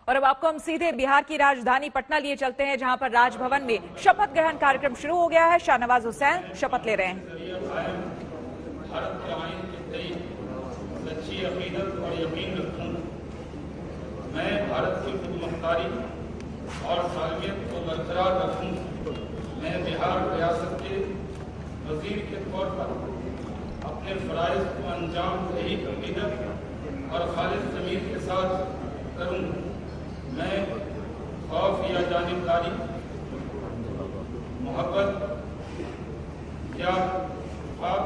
और अब आपको हम सीधे बिहार की राजधानी पटना लिए चलते हैं, जहां पर राजभवन में शपथ ग्रहण कार्यक्रम शुरू हो गया है। शाहनवाज हुसैन शपथ ले रहे हैं। भारत के आईन के तय सच्ची अकीदत और यकीन रखूंगा। मैं भारत की खुदमुख्तारी और सालमियत को बरकरार रखूंगा। मैं बिहार रियासत के वजीर के तौर पर अपने फराइज को अंजाम सही अकीदत और खालिद ज़मीर के साथ करूंगा। मैं खौफ या जानिबदारी, मोहब्बत या पाप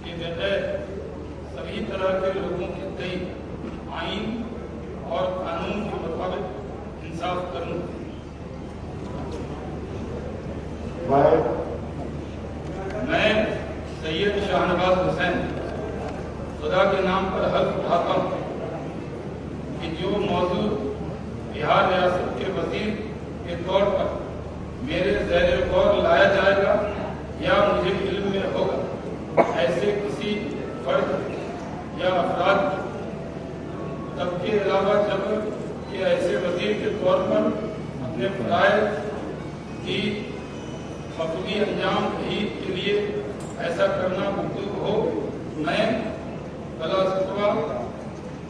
के बगैर सभी तरह के लोगों के तय आईन और कानून के मुताबिक इंसाफ करूंगा। मैं सैयद शाहनवाज हुसैन खुदा के नाम पर हल्फ उठाता हूँ कि जो मौजूद बिहार रियासत के वजीर के तौर पर मेरे ज़ेर गौर लाया जाएगा या मुझे इल्म में होगा, ऐसे किसी फर्द या अफराद तब के अलावा जब कि ऐसे वजीर के तौर पर अपने फराइज की बखूबी अंजाम दही के लिए ऐसा करना मुमकिन हो, मैं बलासुतवा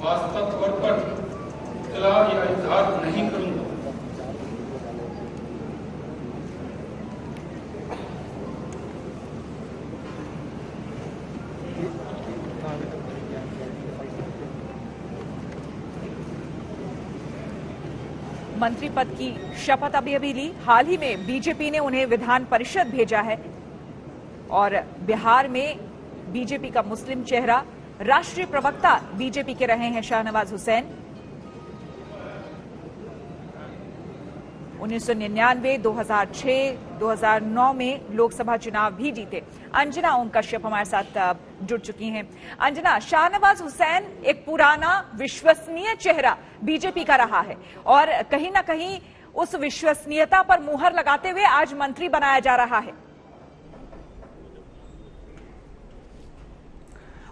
वास्तव तौर पर इत्तला या इजहार नहीं करूंगा। मंत्री पद की शपथ अभी ली। हाल ही में बीजेपी ने उन्हें विधान परिषद भेजा है और बिहार में बीजेपी का मुस्लिम चेहरा, राष्ट्रीय प्रवक्ता बीजेपी के रहे हैं शाहनवाज हुसैन। 1999, 2006, 2009 में लोकसभा चुनाव भी जीते। अंजना ओम कश्यप हमारे साथ जुड़ चुकी हैं। अंजना, शाहनवाज हुसैन एक पुराना विश्वसनीय चेहरा बीजेपी का रहा है और कहीं ना कहीं उस विश्वसनीयता पर मुहर लगाते हुए आज मंत्री बनाया जा रहा है।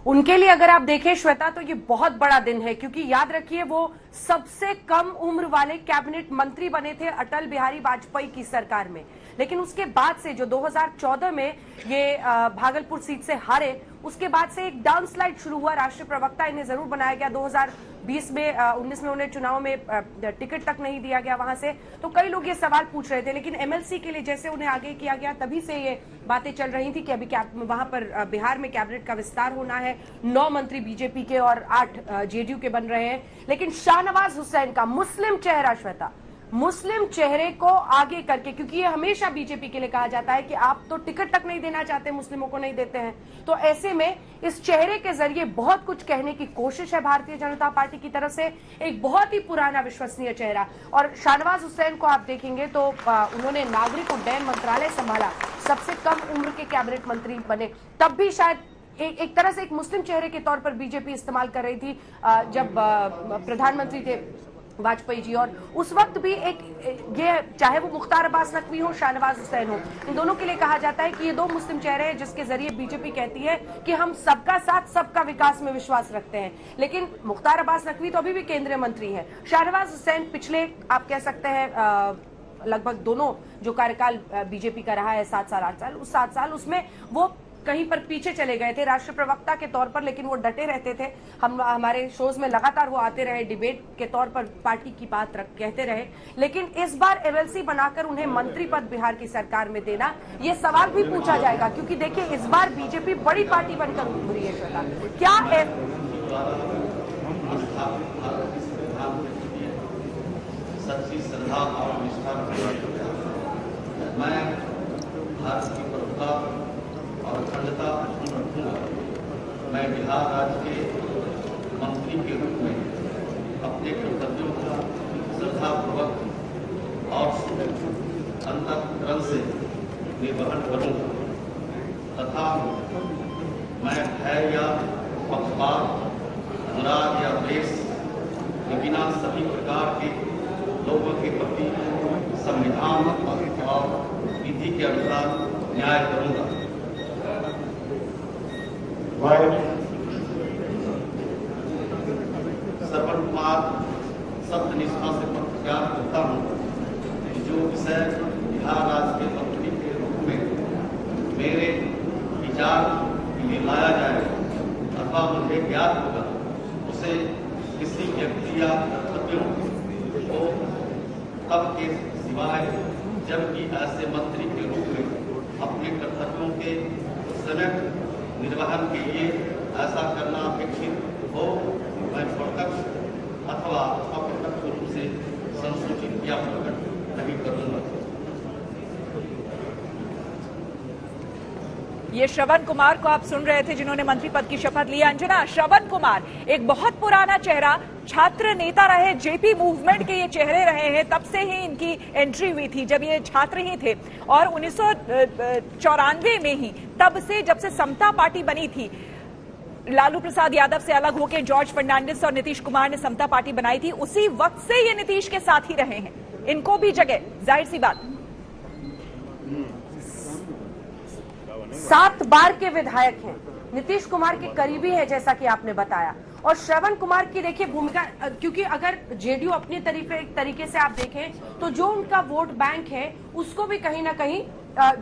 उनके लिए अगर आप देखें श्वेता, तो ये बहुत बड़ा दिन है, क्योंकि याद रखिए वो सबसे कम उम्र वाले कैबिनेट मंत्री बने थे अटल बिहारी वाजपेयी की सरकार में। लेकिन उसके बाद से जो 2014 में ये भागलपुर सीट से हारे, उसके बाद से एक डाउन स्लाइड शुरू हुआ। राष्ट्रीय प्रवक्ता इन्हें जरूर बनाया गया, 2020 में 19 में उन्हें चुनाव में टिकट तक नहीं दिया गया वहां से। तो कई लोग ये सवाल पूछ रहे थे, लेकिन एमएलसी के लिए जैसे उन्हें आगे किया गया, तभी से ये बातें चल रही थी कि अभी वहां पर बिहार में कैबिनेट का विस्तार होना है। 9 मंत्री बीजेपी के और 8 जेडीयू के बन रहे हैं। लेकिन शाहनवाज हुसैन का मुस्लिम चेहरा, श्वेता, मुस्लिम चेहरे को आगे करके, क्योंकि ये हमेशा बीजेपी के लिए कहा जाता है कि आप तो टिकट तक नहीं देना चाहते, मुस्लिमों को नहीं देते हैं, तो ऐसे में इस चेहरे के जरिए बहुत कुछ कहने की कोशिश है भारतीय जनता पार्टी की तरफ से। एक बहुत ही पुराना विश्वसनीय चेहरा। और शाहनवाज हुसैन को आप देखेंगे तो उन्होंने नागरिक उड्डयन मंत्रालय संभाला, सबसे कम उम्र के कैबिनेट मंत्री बने, तब भी शायद एक तरह से एक मुस्लिम चेहरे के तौर पर बीजेपी इस्तेमाल कर रही थी जब प्रधानमंत्री थे वाजपेयी जी। और उस वक्त भी ये चाहे वो मुख्तार अब्बास नकवी हो, शाहनवाज हुसैन हो, इन दोनों के लिए कहा जाता है कि ये 2 मुस्लिम चेहरे हैं जिसके जरिए बीजेपी कहती है कि हम सबका साथ, सबका विकास में विश्वास रखते हैं। लेकिन मुख्तार अब्बास नकवी तो अभी भी केंद्रीय मंत्री हैं। शाहनवाज हुसैन पिछले, आप कह सकते हैं, लगभग दोनों जो कार्यकाल बीजेपी का रहा है, 7 साल 8 साल, उस 7 साल उसमें वो कहीं पर पीछे चले गए थे राष्ट्रीय प्रवक्ता के तौर पर, लेकिन वो डटे रहते थे। हमारे शोज में लगातार वो आते रहे, डिबेट के तौर पर पार्टी की बात कहते रहे। लेकिन इस बार एमएलसी बनाकर उन्हें मंत्री पद बिहार की सरकार में देना, ये सवाल भी पूछा जाएगा, क्योंकि देखिए इस बार बीजेपी बड़ी पार्टी बनकर उभरी है। श्वेता, क्या है सच्ची श्रद्धा और निष्ठा, मैं भारत की प्रभुता और अखंडता अक्षुण्ण रखूंगा। मैं बिहार राज्य के मंत्री के रूप में अपने कर्तव्यों का श्रद्धापूर्वक और अंतःकरण से निर्वहन करूंगा तथा मैं भय या पक्षपात, अनुराग या द्वेष के बिना सभी प्रकार के लोगों के प्रति संविधान और विधि के अनुसार न्याय करूंगा। सर्वोपरि सत्य निष्ठा से प्रतिज्ञा करता हूँ कि जो विषय बिहार राज्य के मंत्री के रूप में मेरे विचार के लिए लाया जाएगा अथवा मुझे ज्ञात होगा उसे किसी व्यक्ति या कर्तव्यों को तब के सिवाय जबकि ऐसे मंत्री के रूप में अपने कर्तव्यों के समय निर्वहन के लिए ऐसा करना अपेक्षित हो मैं प्रत्यक्ष अथवा अप्रत्यक्ष रूप से संसूचित या प्रकट नहीं करूंगा। ये श्रवण कुमार को आप सुन रहे थे जिन्होंने मंत्री पद की शपथ ली। अंजना, श्रवण कुमार एक बहुत पुराना चेहरा, छात्र नेता रहे, जेपी मूवमेंट के ये चेहरे रहे हैं, तब से ही इनकी एंट्री हुई थी जब ये छात्र ही थे। और 1994 में ही, तब से जब से समता पार्टी बनी थी, लालू प्रसाद यादव से अलग होकर जॉर्ज फर्नांडिस और नीतीश कुमार ने समता पार्टी बनाई थी, उसी वक्त से ये नीतीश के साथ ही रहे हैं। इनको भी जगह, जाहिर सी बात। 7 बार के विधायक हैं, नीतीश कुमार के करीबी है जैसा कि आपने बताया। और श्रवण कुमार की देखिए भूमिका, क्योंकि अगर जेडीयू अपने तरीके से आप देखें तो जो उनका वोट बैंक है उसको भी कहीं ना कहीं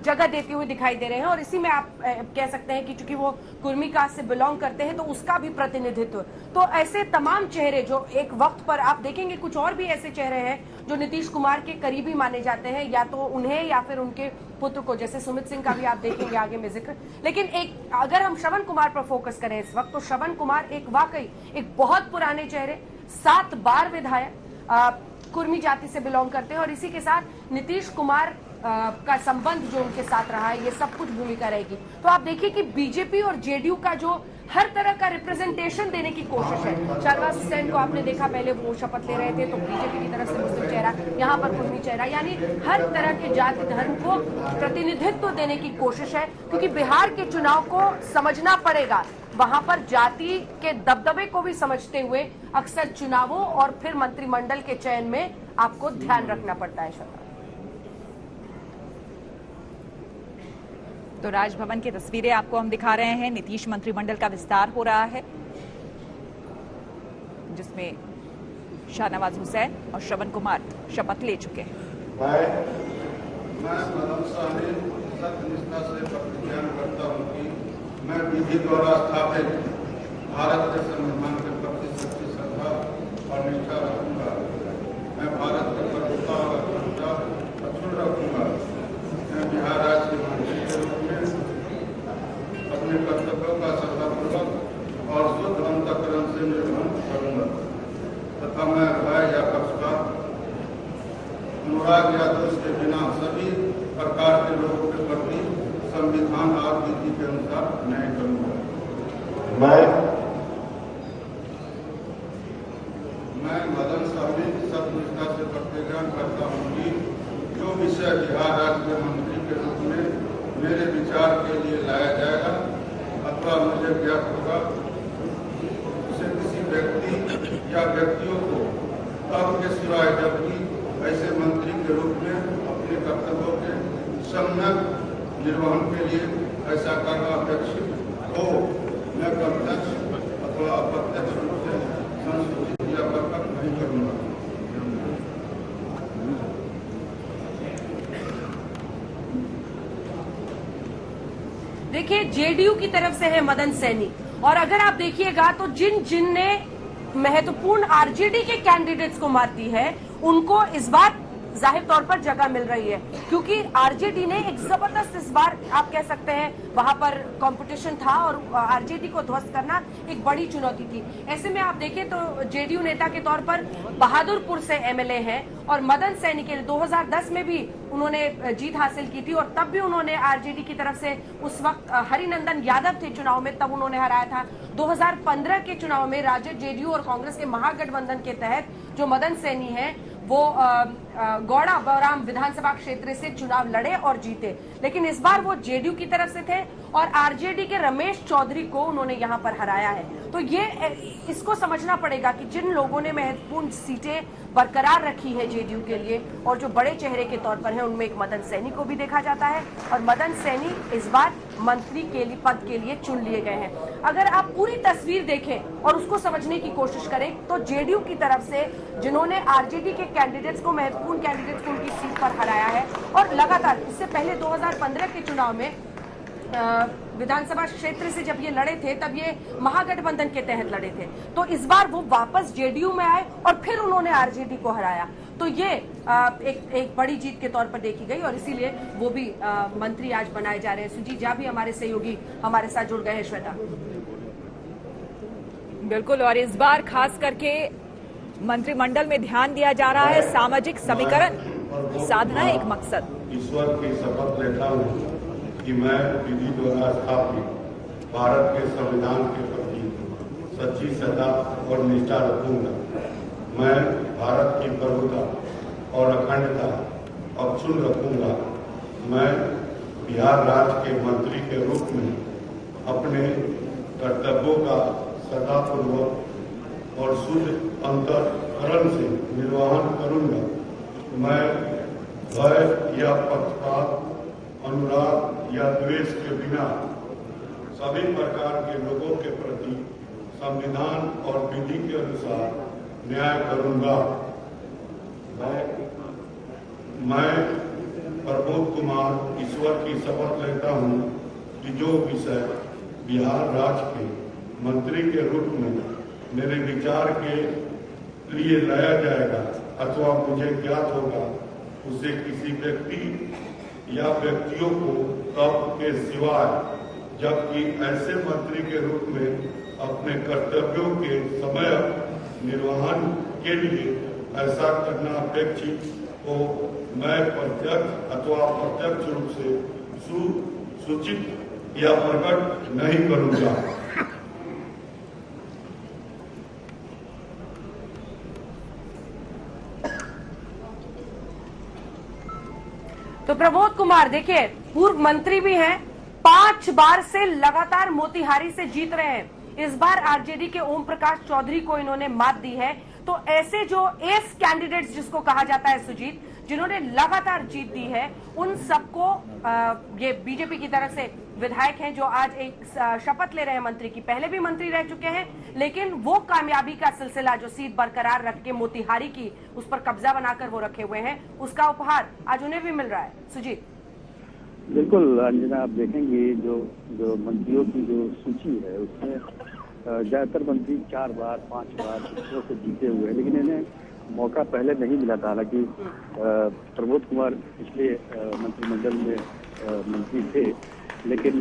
जगह देते हुए दिखाई दे रहे हैं। और इसी में आप कह सकते हैं कि चूंकि वो कुर्मी कास्ट से बिलोंग करते हैं तो उसका भी प्रतिनिधित्व। तो ऐसे तमाम चेहरे जो एक वक्त पर आप देखेंगे, कुछ और भी ऐसे चेहरे हैं जो नीतीश कुमार के करीबी माने जाते हैं, या तो उन्हें या फिर उनके पुत्र को, जैसे सुमित सिंह का भी आप देखेंगे आगे में जिक्र। लेकिन एक अगर हम श्रवण कुमार पर फोकस करें इस वक्त, तो श्रवण कुमार एक वाकई एक बहुत पुराने चेहरे, 7 बार विधायक, कुर्मी जाति से बिलोंग करते हैं। और इसी के साथ नीतीश कुमार का संबंध जो उनके साथ रहा है, ये सब कुछ भूमिका रहेगी। तो आप देखिए कि बीजेपी और जेडीयू का जो हर तरह का रिप्रेजेंटेशन देने की कोशिश है। शाहनवाज हुसैन को आपने देखा, पहले वो शपथ ले रहे थे तो बीजेपी की तरफ से मुस्लिम चेहरा, यहाँ पर कुर्मी चेहरा, यानी हर तरह के जाति धर्म को प्रतिनिधित्व देने की कोशिश है। क्योंकि बिहार के चुनाव को समझना पड़ेगा, वहां पर जाति के दबदबे को भी समझते हुए अक्सर चुनावों और फिर मंत्रिमंडल के चयन में आपको ध्यान रखना पड़ता है। तो राजभवन की तस्वीरें आपको हम दिखा रहे हैं। नीतीश मंत्रिमंडल का विस्तार हो रहा है, जिसमें शाहनवाज हुसैन और श्रवण कुमार शपथ ले चुके हैं। मैं मदन सहनी सत्यनिष्ठा से प्रतिज्ञा करता हूं कि मैं विधि द्वारा स्थापित भारत के संविधान के प्रति सच्ची श्रद्धा और निष्ठा रखूंगा। मैं भारत की प्रभुता और अखंडता अक्षुण्ण रखूंगा। मैं बिहार राज्य के मंत्री के रूप में अपने कर्तव्यों का श्रद्धापूर्वक और शुद्ध अंतःकरण से निर्वहन करूंगा तथा मैं भय या पक्षपात, अनुराग या दोष के बिना सभी प्रकार के लोगों के प्रति संविधान और विधि के अनुसार न्याय करूंगा। मैं मदन सहनी सत्यनिष्ठा से प्रतिज्ञा करता हूँ कि जो विषय बिहार राज्य के मंत्री के रूप में मेरे विचार के लिए लाया जाएगा अथवा मुझे ज्ञात होगा उसे किसी व्यक्ति या व्यक्तियों को तब के सिवाय जबकि ऐसे मंत्री के रूप में अपने कर्तव्यों के सम्यक निर्वहन के लिए ऐसा करना अपेक्षित हो मैं प्रत्यक्ष अथवा अप्रत्यक्ष रूप से संसूचित या प्रकट नहीं करूंगा। देखिए, जेडीयू की तरफ से है मदन सैनी, और अगर आप देखिएगा तो जिन ने महत्वपूर्ण आरजेडी के कैंडिडेट्स को मार दी है, उनको इस बार जाहिर तौर पर जगह मिल रही है, क्योंकि आरजेडी ने एक जबरदस्त, इस बार आप कह सकते हैं वहां पर कंपटीशन था और आरजेडी को ध्वस्त करना एक बड़ी चुनौती थी। ऐसे में आप देखें तो जेडीयू नेता के तौर पर बहादुरपुर से एमएलए हैं और मदन सैनी के 2010 में भी उन्होंने जीत हासिल की थी और तब भी उन्होंने आरजेडी की तरफ से, उस वक्त हरिनंदन यादव थे चुनाव में, तब उन्होंने हराया था। 2015 के चुनाव में राजद, जेडीयू और कांग्रेस के महागठबंधन के तहत जो मदन सैनी है वो गौड़ा बौराम विधानसभा क्षेत्र से चुनाव लड़े और जीते, लेकिन इस बार वो जेडीयू की तरफ से थे और आरजेडी के रमेश चौधरी को उन्होंने यहां पर हराया है। तो ये इसको समझना पड़ेगा कि जिन लोगों ने महत्वपूर्ण सीटें बरकरार रखी है जेडीयू के लिए और जो बड़े चेहरे के तौर पर हैं, उनमें एक मदन सैनी को भी देखा जाता है और मदन सैनी इस बार मंत्री के लिए पद के लिए चुन लिए गए हैं। अगर आप पूरी तस्वीर देखें और उसको समझने की कोशिश करें तो जेडीयू की तरफ से जिन्होंने आरजेडी के कैंडिडेट्स को, महत्वपूर्ण कैंडिडेट्स को उनकी सीट पर हराया है और लगातार इससे पहले 2015 के चुनाव में विधानसभा क्षेत्र से जब ये लड़े थे तब ये महागठबंधन के तहत लड़े थे, तो इस बार वो वापस जेडीयू में आए और फिर उन्होंने आरजेडी को हराया। तो ये एक बड़ी जीत के तौर पर देखी गई और इसीलिए वो भी मंत्री आज बनाए जा रहे हैं। सुजीत झा भी हमारे सहयोगी हमारे साथ जुड़ गए हैं। श्वेता, बिल्कुल, और इस बार खास करके मंत्रिमंडल में ध्यान दिया जा रहा है सामाजिक समीकरण साधना एक मकसद। ईश्वर की शपथ लेता हूँ कि मैं विधि द्वारा स्थापित भारत के संविधान के प्रति सच्ची श्रद्धा और निष्ठा रखूंगा। मैं भारत की प्रभुता और अखंडता अक्षुण्ण रखूंगा। मैं बिहार राज्य के मंत्री के रूप में अपने कर्तव्यों का सदापूर्वक और शुद्ध अंतःकरण से निर्वहन करूंगा। मैं भय या पक्षपात, अनुराग या द्वेष के बिना सभी प्रकार के लोगों के प्रति संविधान और विधि के अनुसार न्याय करूंगा। मैं प्रमोद कुमार ईश्वर की शपथ लेता हूं कि जो विषय बिहार राज्य के मंत्री के रूप में मेरे विचार के लिए लाया जाएगा अथवा मुझे ज्ञात होगा, उसे किसी व्यक्ति या व्यक्तियों को तब के सिवाय, जबकि ऐसे मंत्री के रूप में अपने कर्तव्यों के समय निर्वहन के लिए ऐसा करना अपेक्षित हो, मैं प्रत्यक्ष अथवा अप्रत्यक्ष रूप से सूचित या प्रकट नहीं करूंगा। तो प्रमोद कुमार देखिए पूर्व मंत्री भी हैं, 5 बार से लगातार मोतिहारी से जीत रहे हैं। इस बार आरजेडी के ओम प्रकाश चौधरी को इन्होंने मात दी है। तो ऐसे जो एस कैंडिडेट्स जिसको कहा जाता है सुजीत, जिन्होंने लगातार जीत दी है, उन सबको ये बीजेपी की तरफ से विधायक हैं जो आज एक शपथ ले रहे हैं मंत्री की। पहले भी मंत्री रह चुके हैं, लेकिन वो कामयाबी का सिलसिला जो सीट बरकरार रख के मोतिहारी की उस पर कब्जा बनाकर वो रखे हुए हैं, उसका उपहार आज उन्हें भी मिल रहा है। सुजीत, बिल्कुल अंजना, आप देखेंगे जो मंत्रियों की जो सूची है उसमें ज्यादातर मंत्री 4 बार 5 बार से जीते हुए हैं, लेकिन इन्हें मौका पहले नहीं मिला था। हालांकि प्रमोद कुमार पिछले मंत्रिमंडल में मंत्री थे, लेकिन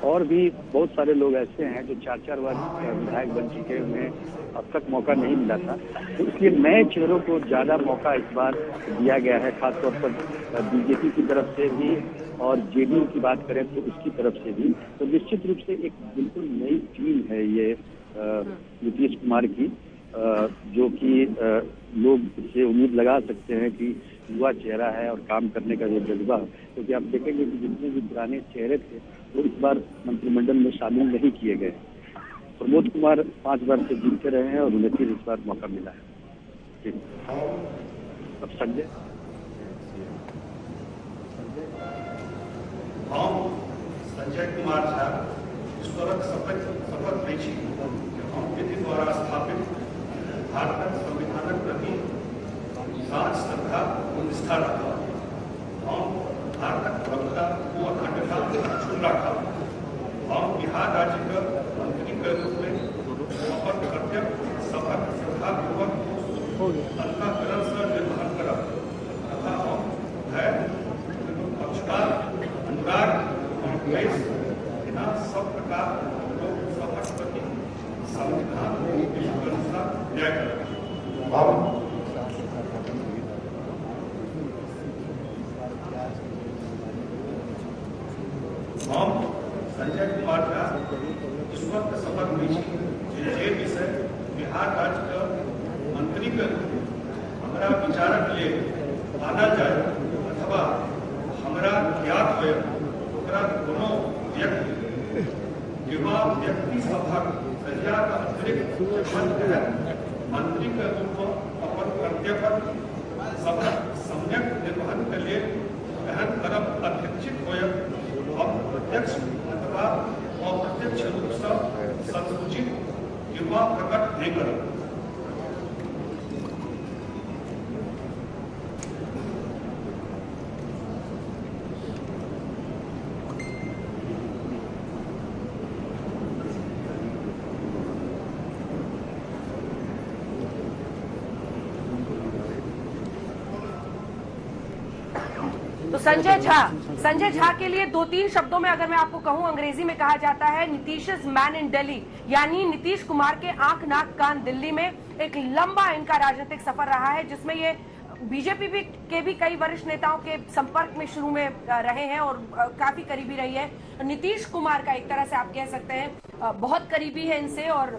और भी बहुत सारे लोग ऐसे हैं जो 4-4 बार विधायक बन चुके हैं, उन्हें अब तक मौका नहीं मिला था। तो इसलिए नए चेहरों को ज्यादा मौका इस बार दिया गया है, खासतौर पर बीजेपी की तरफ से भी और जेडीयू की बात करें तो उसकी तरफ से भी। तो निश्चित रूप से एक बिल्कुल नई टीम है ये नीतीश कुमार की, जो कि लोग इससे उम्मीद लगा सकते हैं कि युवा चेहरा है और काम करने का जो जज्बा, क्योंकि आप देखेंगे कि जितने भी पुराने चेहरे थे वो इस बार मंत्रिमंडल में शामिल नहीं किए गए। प्रमोद कुमार 5 बार से जीतते रहे हैं और उन्हें फिर इस बार मौका मिला है। अब संजय, संजय कुमार झा ईश्वरक शपथ लै छी हम विधि द्वारा स्थापित भारतक संविधानक प्रति साँच श्रद्धा और निष्ठा रखब। हम भारतक प्रभुता और अखंडता अक्षुण्ण रखब। हम बिहार राज्य के मंत्री के रूप में अपन कर्तव्य सभक श्रद्धापूर्वक अंतःकरण से निर्वहन करब तथा हम भय, पक्षपात, अनुराग और द्वेष बिना सब प्रकार लोग सभक प्रति संविधान के अनुसार न्याय करब। हम संजय कुमार झा ईश्वर के शपथ लै छी जे विषय बिहार राज्य के मंत्री के हमरा विचारक लेल आनल जाय अथवा हमरा ज्ञात होय ओकरा कोनो व्यक्ति युवा व्यक्ति सभा संज्ञा का अतिरिक्त मंत्री के रूप में अपन कर्तव्य सभा सम्यक निर्वहन के लिए गहन तरफ अध्यक्षित हो प्रत्यक्ष अथवा अप्रत्यक्ष रूप से संसूचित युवा प्रकट नहीं कर। तो संजय झा के लिए 2-3 शब्दों में अगर मैं आपको कहूं, अंग्रेजी में कहा जाता है नीतीश's मैन इन दिल्ली, यानी नीतीश कुमार के आंख नाक कान दिल्ली में एक लंबा इनका राजनीतिक सफर रहा है, जिसमें ये बीजेपी के भी कई वरिष्ठ नेताओं के संपर्क में शुरू में रहे हैं और काफी करीबी रही है। नीतीश कुमार का एक तरह से आप कह सकते हैं बहुत करीबी है इनसे और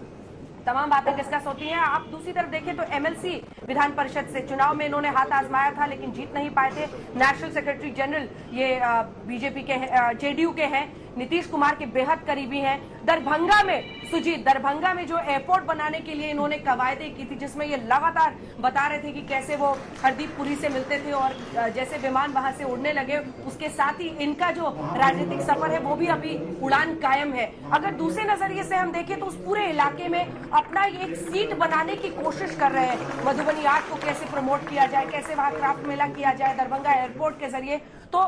तमाम बातें डिस्कस होती हैं। आप दूसरी तरफ देखें तो एमएलसी विधान परिषद से चुनाव में इन्होंने हाथ आजमाया था लेकिन जीत नहीं पाए थे। नेशनल सेक्रेटरी जनरल ये बीजेपी के जेडीयू के हैं, नीतीश कुमार के बेहद करीबी हैं। दरभंगा में सुजीत, दरभंगा में जो एयरपोर्ट बनाने के लिए इन्होंने कवायदे की थी, जिसमें ये लगातार बता रहे थे कि कैसे वो हरदीप पुरी से मिलते थे और जैसे विमान वहां से उड़ने लगे, उसके साथ ही इनका जो राजनीतिक सफर है वो भी अभी उड़ान कायम है। अगर दूसरे नजरिए से हम देखें तो उस पूरे इलाके में अपना एक सीट बनाने की कोशिश कर रहे हैं। मधुबनी आर्ट को कैसे प्रमोट किया जाए, कैसे वहां क्राफ्ट मेला किया जाए दरभंगा एयरपोर्ट के जरिए। तो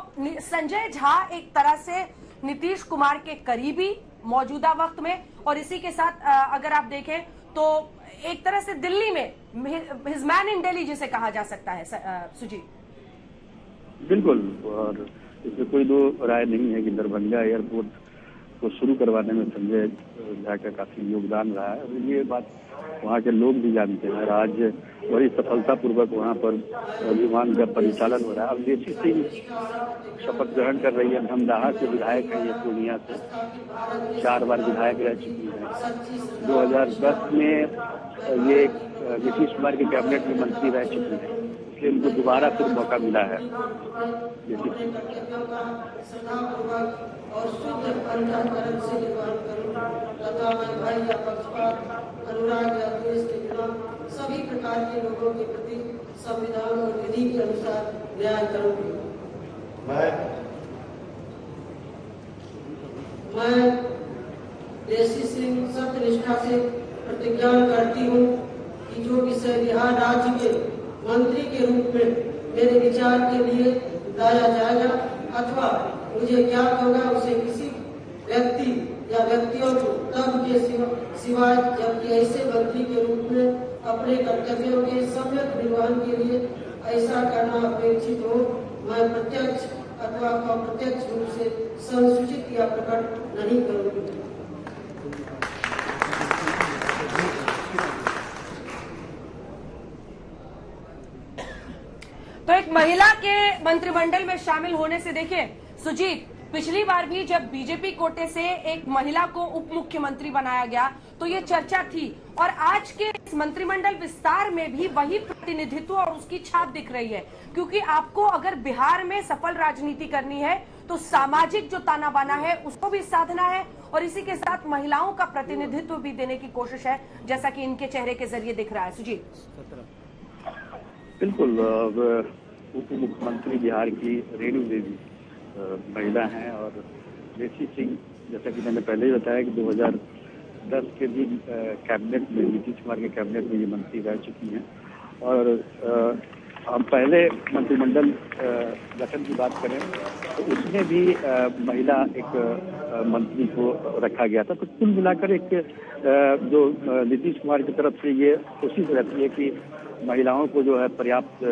संजय झा एक तरह से नीतीश कुमार के करीबी मौजूदा वक्त में, और इसी के साथ अगर आप देखें तो एक तरह से दिल्ली में हिज मैन इन दिल्ली जिसे कहा जा सकता है। सुजीत बिल्कुल, और इसमें कोई दो राय नहीं है कि दरभंगा एयरपोर्ट को शुरू करवाने में संजय झा का काफी योगदान रहा है और ये बात वहाँ के लोग भी जानते हैं। आज बड़ी सफलतापूर्वक वहाँ पर विमान का परिचालन हो रहा है। अब लेसी सिंह शपथ ग्रहण कर रही है, धमदाहा से विधायक है, ये पूर्णिया से 4 बार विधायक रह चुकी है। 2010 में ये नीतीश कुमार के कैबिनेट में मंत्री रह चुकी है, इसलिए उनको दोबारा फिर मौका मिला है। और शुद्ध अंतःकरण से निर्माण करूं तथा मैं भाई या पक्षपात अनुराग या द्वेष के बिना सभी प्रकार के लोगों के प्रति संविधान और विधि के अनुसार न्याय करूंगी। मैं लेसी सिंह सत्यनिष्ठा से प्रतिज्ञा करती हूँ कि जो विषय बिहार राज्य के मंत्री के रूप में मेरे विचार के लिए लाया जाएगा अथवा मुझे ज्ञात होगा उसे किसी व्यक्ति या व्यक्तियों को तब के सिवाय जबकि ऐसे मंत्री के रूप में अपने कर्तव्यों के सम्यक निर्वहन के लिए ऐसा करना अपेक्षित हो, मैं प्रत्यक्ष अथवा अप्रत्यक्ष रूप से संसूचित या प्रकट नहीं करूंगी। तो एक महिला के मंत्रिमंडल में शामिल होने से देखिए सुजीत, पिछली बार भी जब बीजेपी कोटे से एक महिला को उप मुख्यमंत्री बनाया गया तो ये चर्चा थी और आज के इस मंत्रिमंडल विस्तार में भी वही प्रतिनिधित्व और उसकी छाप दिख रही है, क्योंकि आपको अगर बिहार में सफल राजनीति करनी है तो सामाजिक जो ताना बाना है उसको भी साधना है और इसी के साथ महिलाओं का प्रतिनिधित्व भी देने की कोशिश है, जैसा कि इनके चेहरे के जरिए दिख रहा है। सुजीत बिल्कुल, उप मुख्यमंत्री बिहार की रेणु देवी महिला हैं और लेसी सिंह, जैसा कि मैंने पहले ही बताया कि 2010 के भी कैबिनेट में, नीतीश कुमार के कैबिनेट में ये मंत्री रह चुकी हैं। और हम पहले मंत्रिमंडल गठन की बात करें तो उसमें भी महिला एक मंत्री को रखा गया था। तो कुल मिलाकर एक जो नीतीश कुमार की तरफ से ये कोशिश रहती है कि महिलाओं को जो है पर्याप्त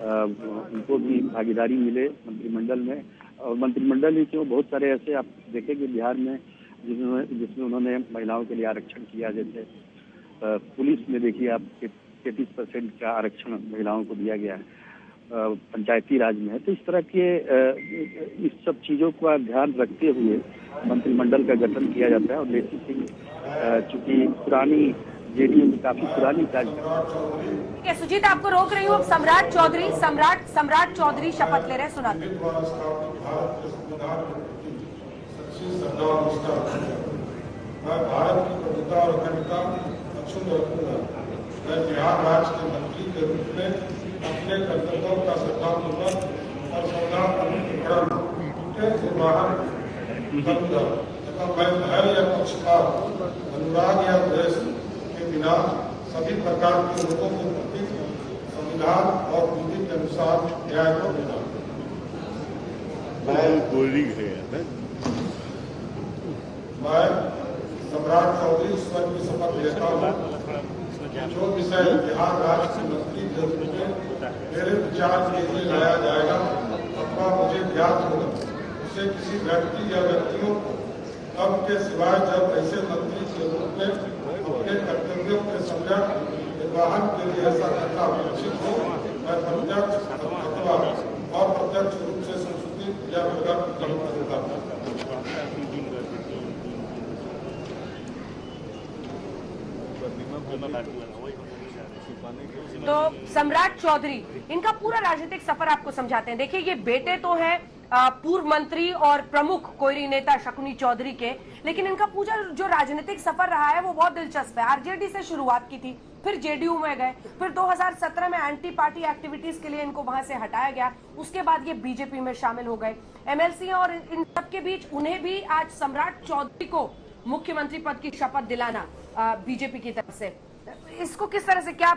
उनको भी भागीदारी मिले मंत्रिमंडल में। और मंत्रिमंडल ही क्यों, बहुत सारे ऐसे आप देखेंगे बिहार में जिसमें उन्होंने महिलाओं के लिए आरक्षण किया। जैसे पुलिस में देखिए आप 33% का आरक्षण महिलाओं को दिया गया है, पंचायती राज में है। तो इस तरह के इस सब चीज़ों का ध्यान रखते हुए मंत्रिमंडल का गठन किया जाता है। और लेसी सिंह चूंकि पुरानी जेडीयू की काफी पुरानी कार्यकर्ता। सुजीत आपको रोक रही हूँ, सम्राट चौधरी शपथ ले रहे, सुनाते। मैं भारत की प्रभुता और अखंडता अक्षुण्ण रखूंगा। मैं बिहार राज्य के मंत्री के रूप में अपने कर्तव्यों का श्रद्धापूर्वक और सौहार्दपूर्ण निर्वहन करूंगा तथा मैं भय या पक्षपात, अनुराग या द्वेष के बिना सभी प्रकार के लोगों के प्रति संविधान और विधि के अनुसार न्याय को दूंगा। मैं सम्राट चौधरी ईश्वर की शपथ लेता हूँ जो विषय बिहार राज्य के मंत्री के रूप में मेरे विचार के लिए लाया जाएगा अथवा मुझे ज्ञात होगा, उसे किसी व्यक्ति या व्यक्तियों को तब के सिवाय जब ऐसे मंत्री के रूप में अपने कर्तव्यों के सम्यक निर्वहन के लिए ऐसा करना अपेक्षित हो, मैं प्रत्यक्ष अथवा अप्रत्यक्ष रूप से संशोधित या विगत करूंगा। तो सम्राट चौधरी इनका पूरा राजनीतिक सफर आपको समझाते हैं। देखिए, ये बेटे तो हैं पूर्व मंत्री और प्रमुख कोयरी नेता शकुनी चौधरी के, लेकिन इनका पूरा जो राजनीतिक सफर रहा है वो बहुत दिलचस्प है। आरजेडी से शुरुआत की थी, फिर जेडीयू में गए, फिर 2017 में एंटी पार्टी एक्टिविटीज के लिए इनको वहां से हटाया गया, उसके बाद ये बीजेपी में शामिल हो गए। एमएलसी और इन सबके बीच उन्हें भी आज सम्राट चौधरी को मुख्यमंत्री पद की शपथ दिलाना बीजेपी की तरफ से, इसको किस तरह से, क्या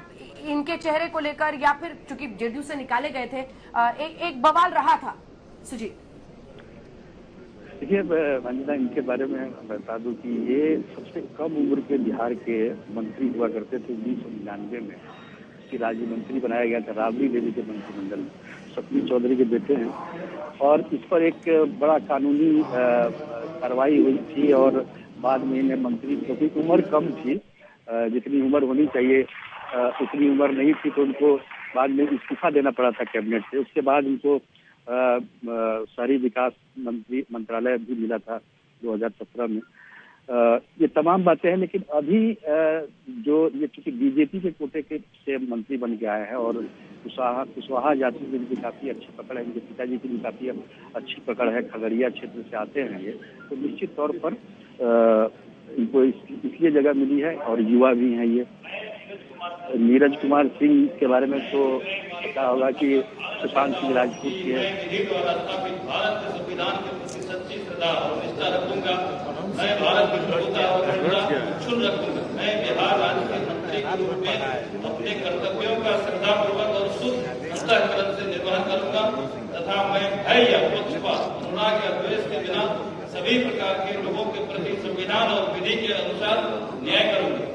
इनके चेहरे को लेकर या फिर चूंकि जेडीयू से निकाले गए थे एक बवाल रहा था? सुजीत, देखिए वंदना, इनके बारे में बता दूं कि ये सबसे कम उम्र के बिहार के मंत्री हुआ करते थे। 1999 में कि राज्य मंत्री बनाया गया था राबड़ी देवी के मंत्रिमंडल में। शकुनी चौधरी के बेटे हैं और इस पर एक बड़ा कानूनी कार्रवाई हुई थी और बाद में इन्हें मंत्री, क्योंकि उम्र कम थी, जितनी उम्र होनी चाहिए उतनी उम्र नहीं थी, तो उनको बाद में इस्तीफा देना पड़ा था कैबिनेट से। उसके बाद उनको शहरी विकास मंत्रालय भी मिला था 2017 में। ये तमाम बातें हैं, लेकिन अभी जो ये चूंकि बीजेपी के कोटे के से मंत्री बन के आए हैं और कुशवाहा जाति की भी काफी अच्छी पकड़ है, इनके पिताजी की भी काफी अच्छी पकड़ है, खगड़िया क्षेत्र से आते हैं ये, तो निश्चित तौर पर इनको इसलिए जगह मिली है और युवा भी हैं ये। नीरज कुमार सिंह के बारे में तो पता होगा कि सुशांत सिंह राजपूत के विधि द्वारा स्थापित भारत के संविधान के प्रति सच्ची श्रद्धा और निष्ठा रखूंगा। मैं भारत की प्रभुता और अखंडता अक्षुण्ण रखूंगा। मैं बिहार राज्य के मंत्री के रूप में अपने कर्तव्यों का श्रद्धापूर्वक और शुद्ध अंतःकरण से निर्वहन करूंगा तथा मैं भय या पक्षपात, अनुराग या द्वेष के बिना सभी प्रकार के लोगों के प्रति संविधान और विधि के अनुसार न्याय करूंगा।